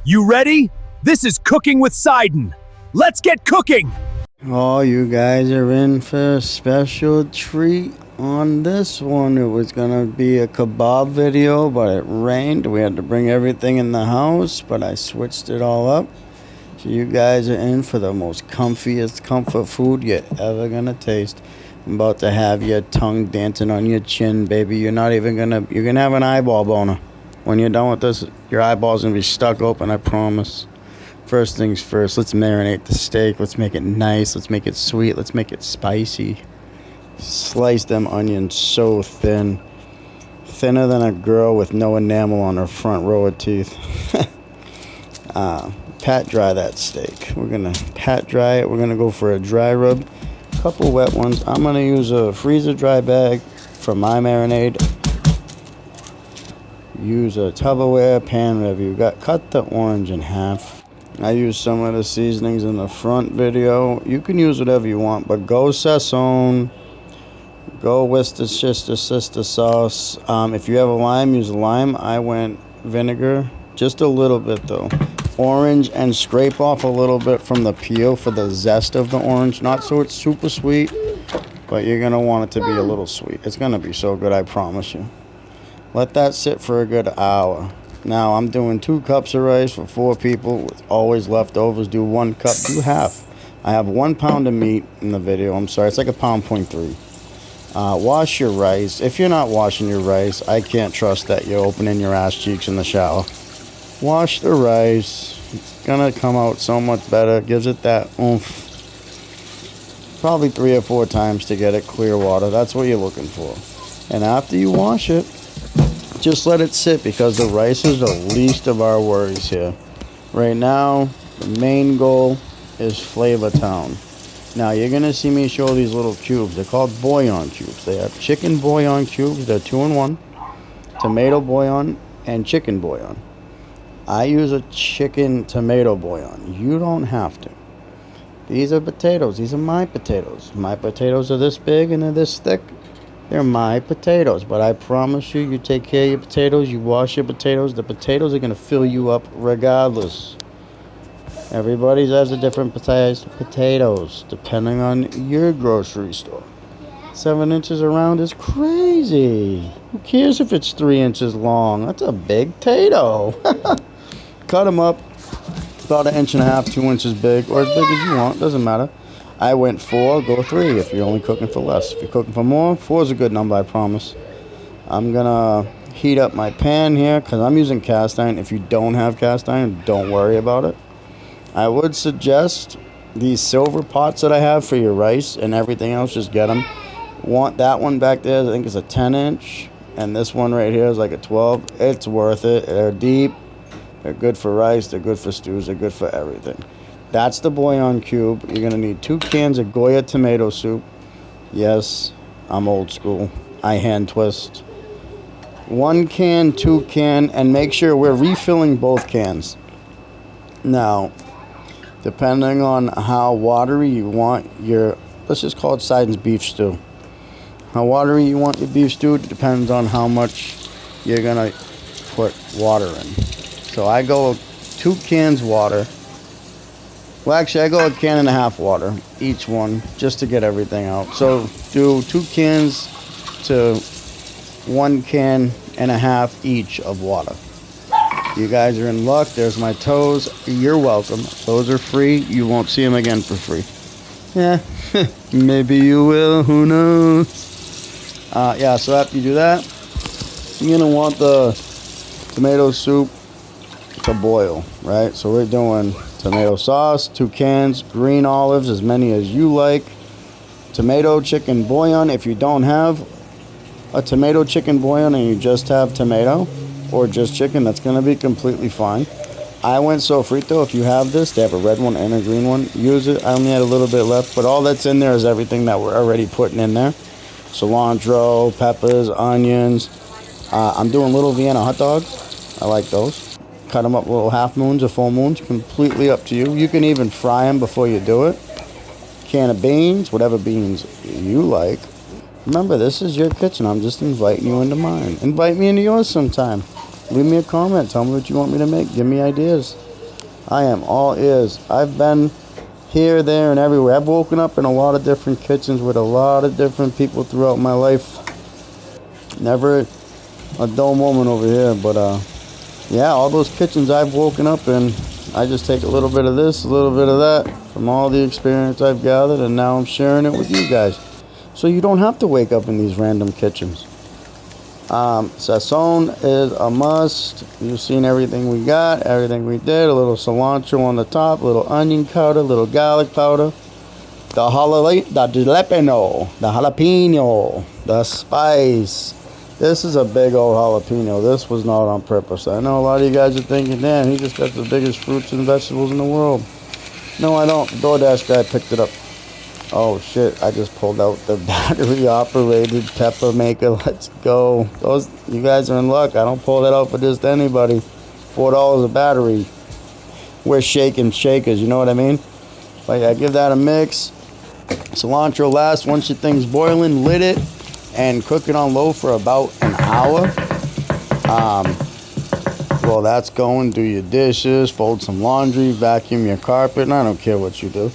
You ready? This is Cooking with Sidon. Let's get cooking! Oh, you guys are in for a special treat on this one. It was gonna be a kebab video, but it rained. We had to bring everything in the house, but I switched it all up. So you guys are in for the most comfiest comfort food you're ever gonna taste. I'm about to have your tongue dancing on your chin, baby. You're gonna have an eyeball boner. When you're done with this, your eyeball's gonna be stuck open, I promise. First things first, let's marinate the steak. Let's make it nice. Let's make it sweet. Let's make it spicy. Slice them onions so thin. Thinner than a girl with no enamel on her front row of teeth. Pat dry that steak. We're going to pat dry it. We're going to go for a dry rub. Couple wet ones. I'm going to use a freezer dry bag for my marinade. Use a Tupperware pan, whatever you got. Cut the orange in half. I use some of the seasonings in the front video. You can use whatever you want, but go Sazón, go Worcestershire sauce. If you have a lime, use a lime. I went vinegar, just a little bit though. Orange, and scrape off a little bit from the peel for the zest of the orange. Not so it's super sweet, but you're gonna want it to be a little sweet. It's gonna be so good, I promise you. Let that sit for a good hour. Now, I'm doing 2 cups of rice for 4 people with always leftovers. Do 1 cup, do half. I have 1 pound of meat in the video. I'm sorry, it's like a pound point 3. Wash your rice. If you're not washing your rice, I can't trust that you're opening your ass cheeks in the shower. Wash the rice. It's gonna come out so much better. It gives it that oomph. Probably 3 or 4 times to get it clear water. That's what you're looking for. And after you wash it, just let it sit, because the rice is the least of our worries here. Right now, the main goal is Flavor Town. Now, you're going to see me show these little cubes. They're called bouillon cubes. They have chicken bouillon cubes. They're 2 in 1. Tomato bouillon and chicken bouillon. I use a chicken tomato bouillon. You don't have to. These are potatoes. These are my potatoes. My potatoes are this big and they're this thick. They're my potatoes, but I promise you, you take care of your potatoes, you wash your potatoes, the potatoes are going to fill you up regardless. Everybody has a different size potatoes, depending on your grocery store. 7 inches around is crazy. Who cares if it's 3 inches long? That's a big potato. Cut them up about 1.5 inches, 2 inches big, or as big as you want, doesn't matter. I went 4, go 3 if you're only cooking for less. If you're cooking for more, 4 is a good number, I promise. I'm gonna heat up my pan here because I'm using cast iron. If you don't have cast iron, don't worry about it. I would suggest these silver pots that I have for your rice and everything else, just get them. Want that one back there, I think it's a 10-inch, and this one right here is like a 12. It's worth it. They're deep. They're good for rice. They're good for stews. They're good for everything. That's the bouillon cube. You're going to need 2 cans of Goya tomato soup. Yes, I'm old school. I hand twist. 1 can, 2 can, and make sure we're refilling both cans. Now, depending on how watery you want your, let's just call it Sidon's beef stew. How watery you want your beef stew depends on how much you're going to put water in. So I go 2 cans water. Well, actually, I go 1.5 cans water, each one, just to get everything out. So do 2 cans to 1.5 cans each of water. You guys are in luck. There's my toes. You're welcome. Those are free. You won't see them again for free. Yeah, maybe you will. Who knows? Yeah, so after you do that, you're going to want the tomato soup to boil, right? So we're doing tomato sauce, 2 cans, green olives, as many as you like, tomato chicken bouillon. If you don't have a tomato chicken bouillon and you just have tomato or just chicken, that's going to be completely fine. I went sofrito. If you have this, they have a red one and a green one. Use it. I only had a little bit left, but all that's in there is everything that we're already putting in there. Cilantro, peppers, onions. I'm doing little Vienna hot dogs. I like those. Cut them up little half moons or full moons, completely up to you. You can even fry them before you do it. Can of beans, whatever beans you like. Remember, this is your kitchen. I'm just inviting you into mine. Invite me into yours sometime. Leave me a comment. Tell me what you want me to make. Give me ideas. I am all ears. I've been here, there, and everywhere. I've woken up in a lot of different kitchens with a lot of different people throughout my life. Never a dull moment over here, but yeah, all those kitchens I've woken up in, I just take a little bit of this, a little bit of that from all the experience I've gathered, and now I'm sharing it with you guys. So you don't have to wake up in these random kitchens. Sazon is a must. You've seen everything we got, everything we did. A little cilantro on the top, a little onion powder, a little garlic powder. The jalapeno, the spice. This is a big old jalapeno. This was not on purpose. I know a lot of you guys are thinking, damn, he just got the biggest fruits and vegetables in the world. No, I don't. The DoorDash guy picked it up. Oh shit, I just pulled out the battery operated pepper maker. Let's go. You guys are in luck. I don't pull that out for just anybody. $4 a battery. We're shaking shakers, you know what I mean? But yeah, give that a mix. Cilantro last. Once your thing's boiling, lid it and cook it on low for about an hour. Well, that's going. Do your dishes, fold some laundry, vacuum your carpet, and I don't care what you do.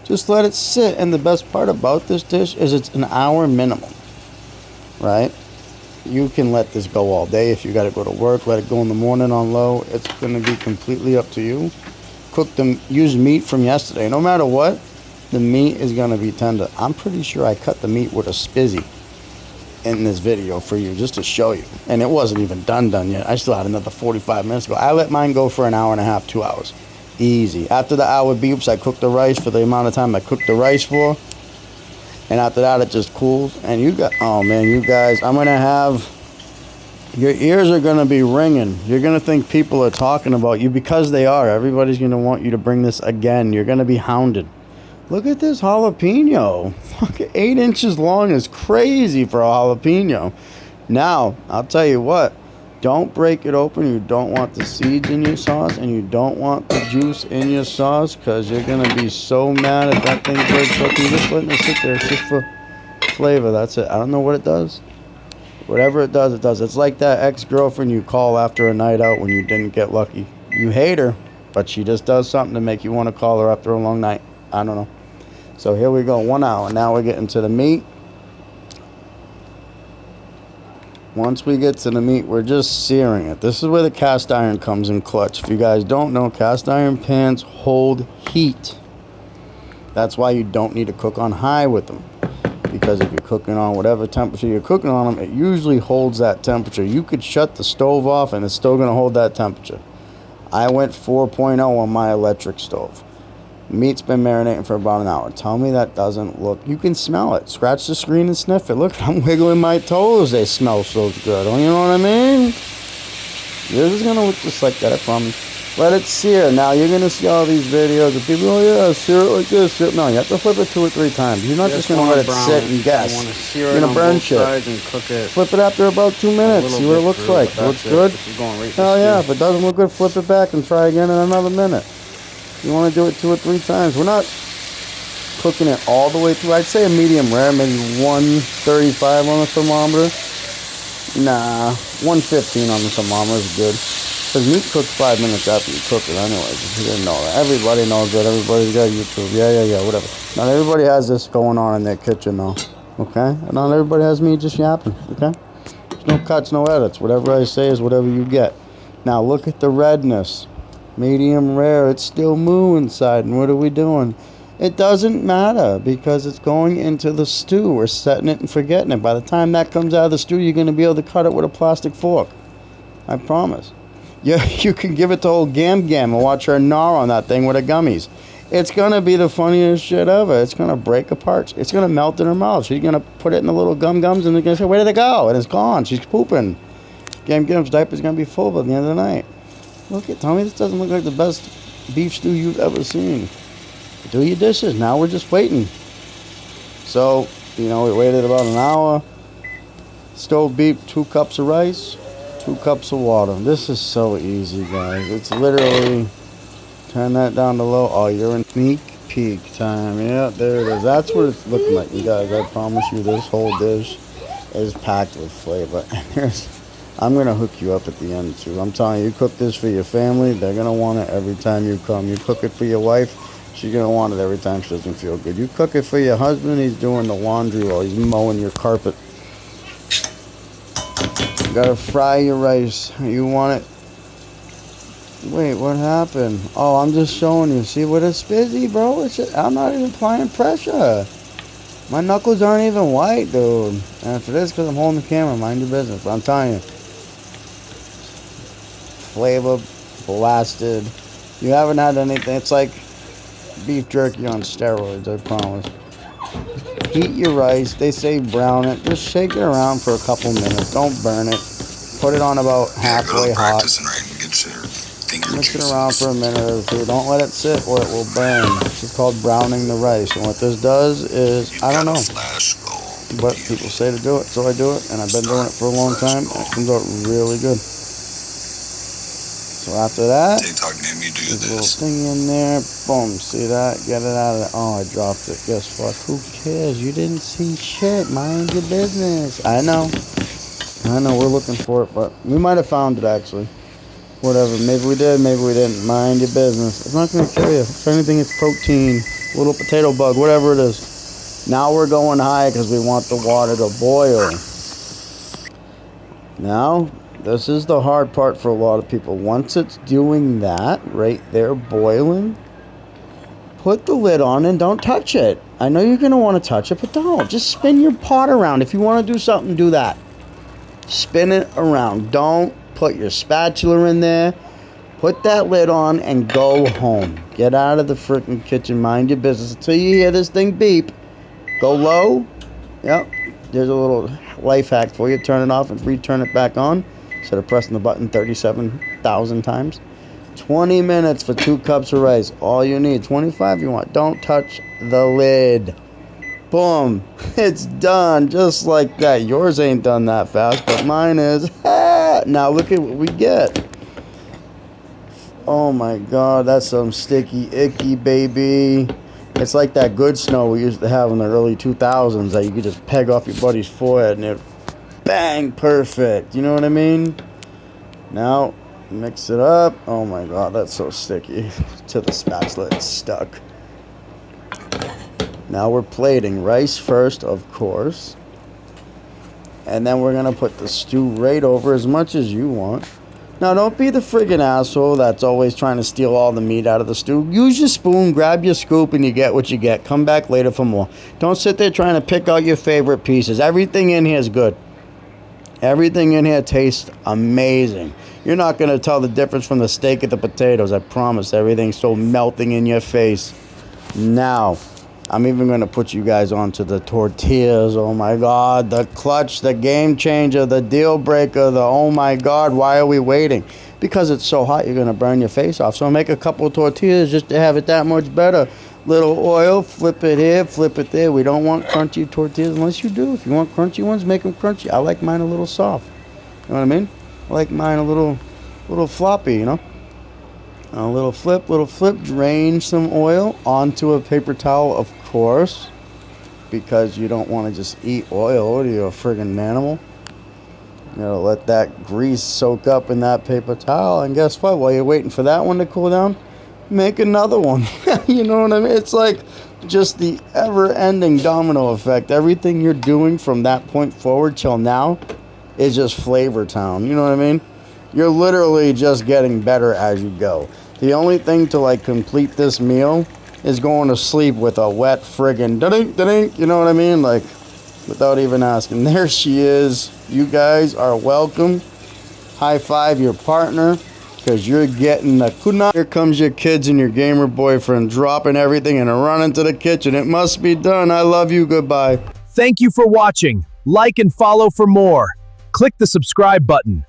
Just let it sit. And the best part about this dish is it's an hour minimum, right? You can let this go all day. If you got to go to work, let it go in the morning on low. It's going to be completely up to you. Cook them. Use meat from yesterday. No matter what, the meat is going to be tender. I'm pretty sure I cut the meat with a spizzy in this video for you, just to show you. And it wasn't even done yet. I still had another 45 minutes to go. I let mine go for an hour and a half, 2 hours. Easy. After the hour beeps, I cook the rice for the amount of time I cooked the rice for. And after that, it just cools. And you got, oh man, you guys, I'm going to have, your ears are going to be ringing. You're going to think people are talking about you, because they are. Everybody's going to want you to bring this again. You're going to be hounded. Look at this jalapeno. Look, 8 inches long is crazy for a jalapeno. Now, I'll tell you what. Don't break it open. You don't want the seeds in your sauce, and you don't want the juice in your sauce, because you're going to be so mad if that thing breaks open. Just letting it sit there. It's just for flavor. That's it. I don't know what it does. Whatever it does, it does. It's like that ex-girlfriend you call after a night out when you didn't get lucky. You hate her, but she just does something to make you want to call her after a long night. I don't know. So here we go. 1 hour. Now we're getting to the meat. Once we get to the meat, we're just searing it. This is where the cast iron comes in clutch. If you guys don't know, cast iron pans hold heat. That's why you don't need to cook on high with them. Because if you're cooking on whatever temperature you're cooking on them, it usually holds that temperature. You could shut the stove off and it's still going to hold that temperature. I went 4.0 on my electric stove. Meat's been marinating for about an hour. Tell me that doesn't look... You can smell it. Scratch the screen and sniff it. Look, I'm wiggling my toes. They smell so good. You know what I mean? Yours is going to look just like that, I promise. Let it sear. Now, you're going to see all these videos of people, oh yeah, sear it like this. Sear it. No, you have to flip it 2 or 3 times. You're not just going to let it sit and guess. You're going to burn shit. And cook it. Flip it after about 2 minutes. See what it looks like. It looks good? Hell yeah. If it doesn't look good, flip it back and try again in another minute. You want to do it 2 or 3 times. We're not cooking it all the way through. I'd say a medium rare, maybe 135 on the thermometer. Nah, 115 on the thermometer is good. Because meat cooks 5 minutes after you cook it anyways. If you didn't know that. Everybody knows that. Everybody's got YouTube. Yeah, whatever. Not everybody has this going on in their kitchen though. Okay? And not everybody has me just yapping. Okay? There's no cuts, no edits. Whatever I say is whatever you get. Now look at the redness. Medium rare. It's still moo inside. And what are we doing? It doesn't matter because it's going into the stew. We're setting it and forgetting it. By the time that comes out of the stew, you're going to be able to cut it with a plastic fork. I promise. You can give it to old Gam Gam and watch her gnaw on that thing with her gummies. It's going to be the funniest shit ever. It's going to break apart. It's going to melt in her mouth. She's going to put it in the little gums and they're going to say, where did it go? And it's gone. She's pooping. Gam Gam's diaper's going to be full by the end of the night. Look at, tell me this doesn't look like the best beef stew you've ever seen. Do your dishes. Now we're just waiting. So, we waited about an hour. Stove beeped, 2 cups of rice. 2 cups of water. This is so easy, guys. It's literally, turn that down to low. Oh, you're in sneak peek time. Yeah, there it is. That's what it's looking like, you guys. I promise you this whole dish is packed with flavor. And I'm gonna hook you up at the end too. I'm telling you, you cook this for your family, they're gonna want it every time you come. You cook it for your wife, she's gonna want it every time she doesn't feel good. You cook it for your husband, he's doing the laundry while he's mowing your carpet. You gotta fry your rice. You want it. Wait, what happened? Oh, I'm just showing you. See what it's busy, bro? It's just, I'm not even applying pressure. My knuckles aren't even white, dude. And if it is because I'm holding the camera, mind your business. But I'm telling you, flavor blasted. You haven't had anything. It's like beef jerky on steroids, I promise. Heat your rice. They say brown it. Just shake it around for a couple minutes. Don't burn it. Put it on about halfway hot. Mix it around for a minute or two. Don't let it sit or it will burn. It's called browning the rice. And what this does is, I don't know, but people say to do it, so I do it. And I've been doing it for a long time. And it comes out really good. So after that, there's a little thing in there. Boom. See that? Get it out of there. Oh, I dropped it. Guess what? Who cares? You didn't see shit. Mind your business. I know. We're looking for it, but we might have found it actually. Whatever. Maybe we did. Maybe we didn't. Mind your business. It's not going to kill you. If anything, it's protein. Little potato bug. Whatever it is. Now we're going high because we want the water to boil. Now, this is the hard part for a lot of people. Once it's doing that, right there, boiling, put the lid on and don't touch it. I know you're going to want to touch it, but don't. Just spin your pot around. If you want to do something, do that. Spin it around. Don't put your spatula in there. Put that lid on and go home. Get out of the freaking kitchen. Mind your business until you hear this thing beep. Go low. Yep. There's a little life hack for you. Turn it off and return it back on instead of pressing the button 37,000 times. 20 minutes for 2 cups of rice. All you need. 25 you want. Don't touch the lid. Boom. It's done just like that. Yours ain't done that fast, but mine is. Now look at what we get. Oh my God, that's some sticky icky, baby. It's like that good snow we used to have in the early 2000s that you could just peg off your buddy's forehead and it bang, perfect. You know what I mean? Now mix it up. Oh my God, that's so sticky. To the spatula, it's stuck. Now we're plating rice first, of course. And then we're going to put the stew right over as much as you want. Now, don't be the friggin' asshole that's always trying to steal all the meat out of the stew. Use your spoon, grab your scoop, and you get what you get. Come back later for more. Don't sit there trying to pick out your favorite pieces. Everything in here is good. Everything in here tastes amazing. You're not going to tell the difference from the steak and the potatoes. I promise. Everything's so melting in your face. Now, I'm even going to put you guys onto the tortillas. Oh my God, the clutch, the game changer, the deal breaker, the oh my God, why are we waiting? Because it's so hot, you're going to burn your face off. So make a couple of tortillas just to have it that much better. Little oil, flip it here, flip it there. We don't want crunchy tortillas unless you do. If you want crunchy ones, make them crunchy. I like mine a little soft. You know what I mean? I like mine a little floppy, you know? A little flip, drain some oil onto a paper towel, of course, because you don't want to just eat oil. What are you, a friggin' animal? You gotta let that grease soak up in that paper towel, and guess what? While you're waiting for that one to cool down, make another one. You know what I mean? It's like just the ever-ending domino effect. Everything you're doing from that point forward till now is just Flavor Town. You know what I mean? You're literally just getting better as you go. The only thing to like complete this meal is going to sleep with a wet friggin' da-dink, da-dink, you know what I mean? Like, without even asking. There she is. You guys are welcome. High five your partner, because you're getting the kuna. Here comes your kids and your gamer boyfriend dropping everything and running to the kitchen. It must be done. I love you. Goodbye. Thank you for watching. Like and follow for more. Click the subscribe button.